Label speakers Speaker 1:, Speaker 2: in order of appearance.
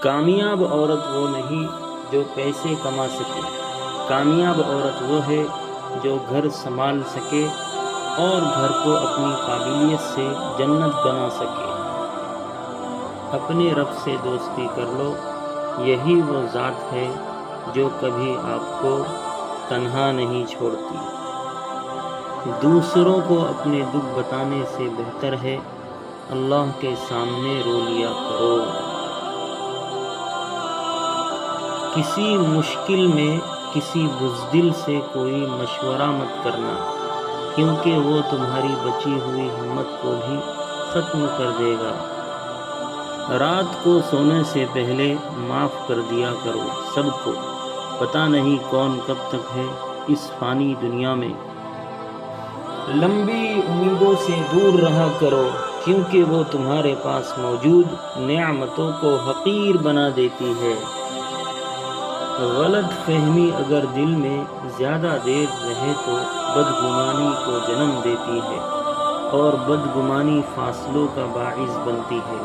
Speaker 1: کامیاب عورت وہ نہیں جو پیسے کما سکے، کامیاب عورت وہ ہے جو گھر سنبھال سکے اور گھر کو اپنی قابلیت سے جنت بنا سکے۔ اپنے رب سے دوستی کر لو، یہی وہ ذات ہے جو کبھی آپ کو تنہا نہیں چھوڑتی۔ دوسروں کو اپنے دکھ بتانے سے بہتر ہے اللہ کے سامنے رو لیا کرو۔ کسی مشکل میں کسی بزدل سے کوئی مشورہ مت کرنا، کیونکہ وہ تمہاری بچی ہوئی ہمت کو بھی ختم کر دے گا۔ رات کو سونے سے پہلے معاف کر دیا کرو سب کو، پتہ نہیں کون کب تک ہے اس فانی دنیا میں۔ لمبی امیدوں سے دور رہا کرو، کیونکہ وہ تمہارے پاس موجود نعمتوں کو حقیر بنا دیتی ہے۔ غلط فہمی اگر دل میں زیادہ دیر رہے تو بدگمانی کو جنم دیتی ہے، اور بدگمانی فاصلوں کا باعث بنتی ہے۔